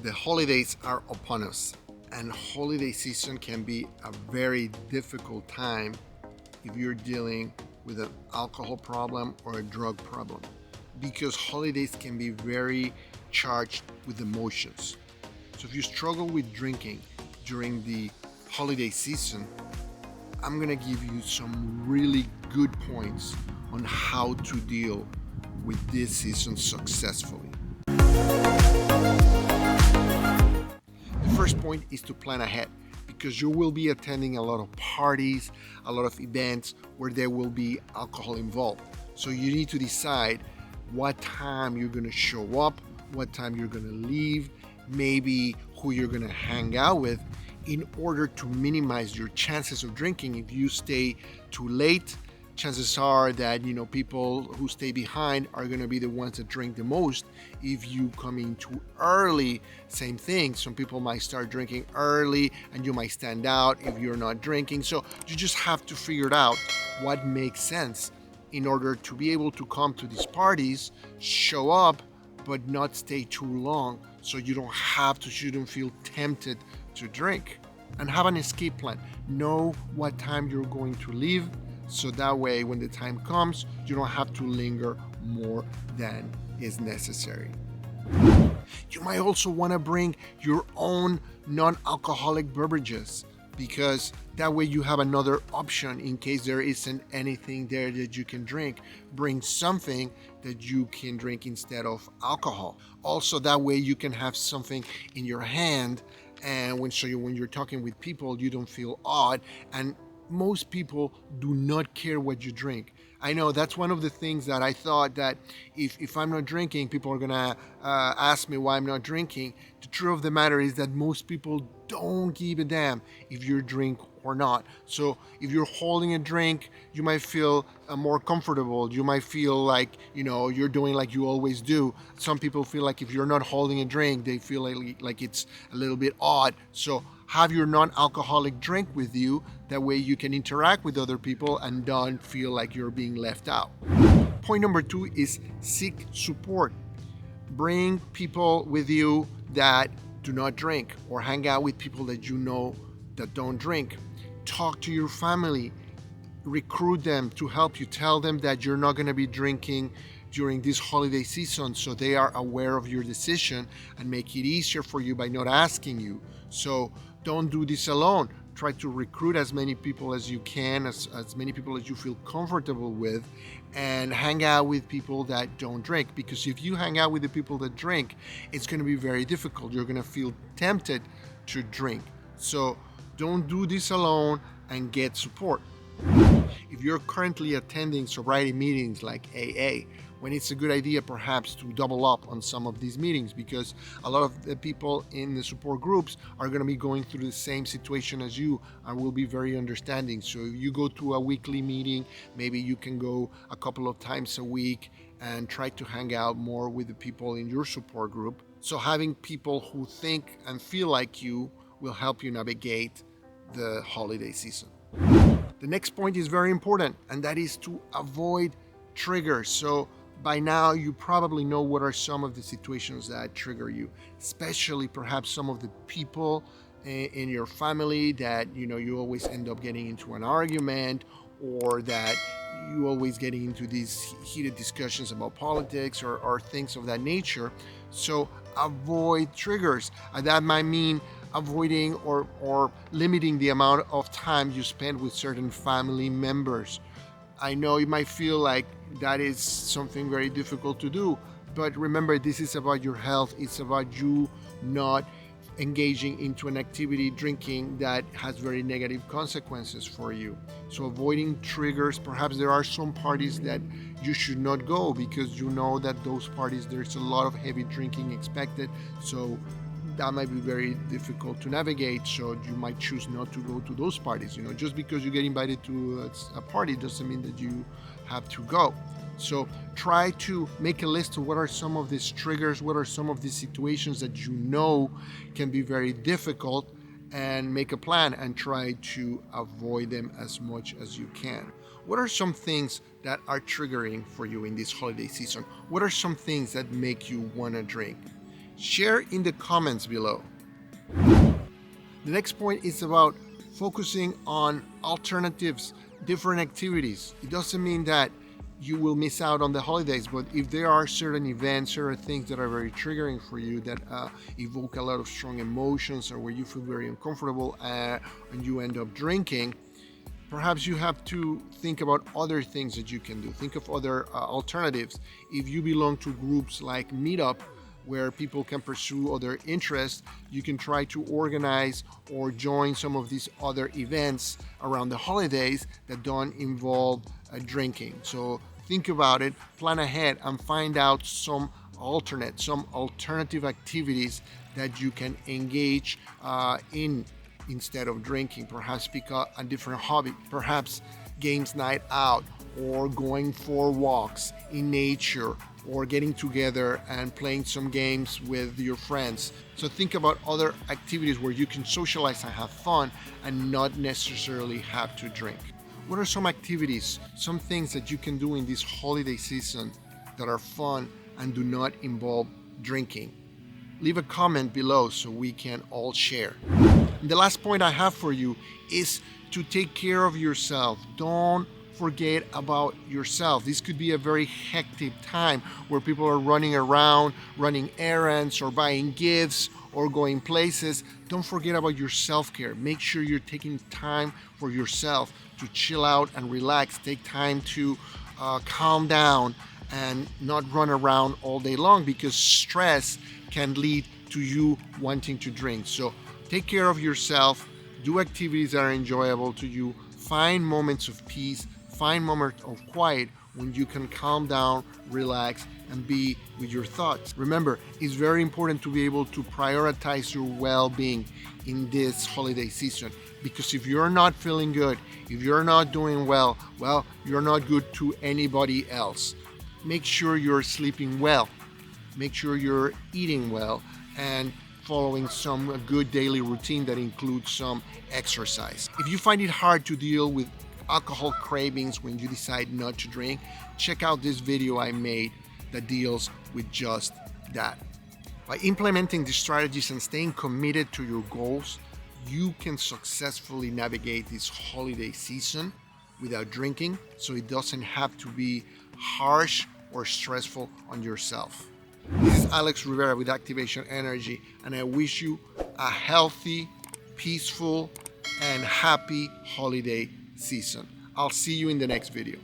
The holidays are upon us, and holiday season can be a very difficult time if you're dealing with an alcohol problem or a drug problem, because holidays can be very charged with emotions. So if you struggle with drinking during the holiday season, I'm gonna give you some really good points on how to deal with this season successfully. The first point is to plan ahead, because you will be attending a lot of parties, a lot of events where there will be alcohol involved. So you need to decide what time you're going to show up, what time you're going to leave, maybe who you're going to hang out with, in order to minimize your chances of drinking. If you stay too late, chances are that people who stay behind are going to be the ones that drink the most. If you come in too early, same thing. Some people might start drinking early and you might stand out if you're not drinking. So you just have to figure it out what makes sense in order to be able to come to these parties, show up, but not stay too long, so you don't feel tempted to drink. And have an escape plan. Know what time you're going to leave, so that way when the time comes, you don't have to linger more than is necessary. You might also want to bring your own non-alcoholic beverages, because that way you have another option in case there isn't anything there that you can drink. Bring something that you can drink instead of alcohol. Also, that way you can have something in your hand, and when you're talking with people, you don't feel odd. And most people do not care what you drink. I know that's one of the things that I thought, that if I'm not drinking, people are gonna ask me why I'm not drinking. The truth of the matter is that most people don't give a damn if you drink or not. So if you're holding a drink, you might feel more comfortable. You might feel like you're doing like you always do. Some people feel like if you're not holding a drink, they feel like it's a little bit odd. So have your non-alcoholic drink with you. That way you can interact with other people and don't feel like you're being left out. Point number 2 is seek support. Bring people with you that do not drink, or hang out with people that you know that don't drink. Talk to your family. Recruit them to help you. Tell them that you're not going to be drinking during this holiday season, so they are aware of your decision and make it easier for you by not asking you. So don't do this alone. Try to recruit as many people as you can, as many people as you feel comfortable with, and hang out with people that don't drink. Because if you hang out with the people that drink, it's going to be very difficult. You're going to feel tempted to drink. So don't do this alone, and get support. If you're currently attending sobriety meetings like AA, when it's a good idea perhaps to double up on some of these meetings, because a lot of the people in the support groups are going to be going through the same situation as you and will be very understanding. So if you go to a weekly meeting, maybe you can go a couple of times a week and try to hang out more with the people in your support group. So having people who think and feel like you will help you navigate the holiday season. The next point is very important, and that is to avoid triggers. So by now you probably know what are some of the situations that trigger you, especially perhaps some of the people in your family that you always end up getting into an argument, or that you always getting into these heated discussions about politics or things of that nature. So avoid triggers, and that might mean avoiding or limiting the amount of time you spend with certain family members. I know you might feel like that is something very difficult to do, but remember, this is about your health. It's about you not engaging into an activity, drinking, that has very negative consequences for you. So avoiding triggers. Perhaps there are some parties that you should not go, because you know that those parties, there's a lot of heavy drinking expected. So that might be very difficult to navigate, so you might choose not to go to those parties. Just because you get invited to a party doesn't mean that you have to go. So try to make a list of what are some of these triggers, what are some of these situations that can be very difficult, and make a plan and try to avoid them as much as you can. What are some things that are triggering for you in this holiday season? What are some things that make you want to drink? Share in the comments below. The next point is about focusing on alternatives, different activities. It doesn't mean that you will miss out on the holidays, but if there are certain events, certain things that are very triggering for you, that evoke a lot of strong emotions, or where you feel very uncomfortable and you end up drinking, perhaps you have to think about other things that you can do. Think of other alternatives. If you belong to groups like Meetup, where people can pursue other interests, you can try to organize or join some of these other events around the holidays that don't involve drinking. So think about it, plan ahead, and find out some alternative activities that you can engage in instead of drinking. Perhaps pick up a different hobby, perhaps games night out, or going for walks in nature, or getting together and playing some games with your friends. So think about other activities where you can socialize and have fun and not necessarily have to drink. What are some activities, some things that you can do in this holiday season that are fun and do not involve drinking? Leave a comment below so we can all share. And the last point I have for you is to take care of yourself. Don't forget about yourself. This could be a very hectic time where people are running around, running errands, or buying gifts, or going places. Don't forget about your self-care. Make sure you're taking time for yourself to chill out and relax. Take time to calm down and not run around all day long, because stress can lead to you wanting to drink. So take care of yourself. Do activities that are enjoyable to you. Find moments of peace. Find moments of quiet when you can calm down, relax, and be with your thoughts. Remember, it's very important to be able to prioritize your well-being in this holiday season, because if you're not feeling good, if you're not doing well, you're not good to anybody else. Make sure you're sleeping well. Make sure you're eating well and following some good daily routine that includes some exercise. If you find it hard to deal with alcohol cravings when you decide not to drink, check out this video I made that deals with just that. By implementing these strategies and staying committed to your goals, you can successfully navigate this holiday season without drinking, so it doesn't have to be harsh or stressful on yourself. This is Alex Rivera with Activation Energy, and I wish you a healthy, peaceful, and happy holiday season. I'll see you in the next video.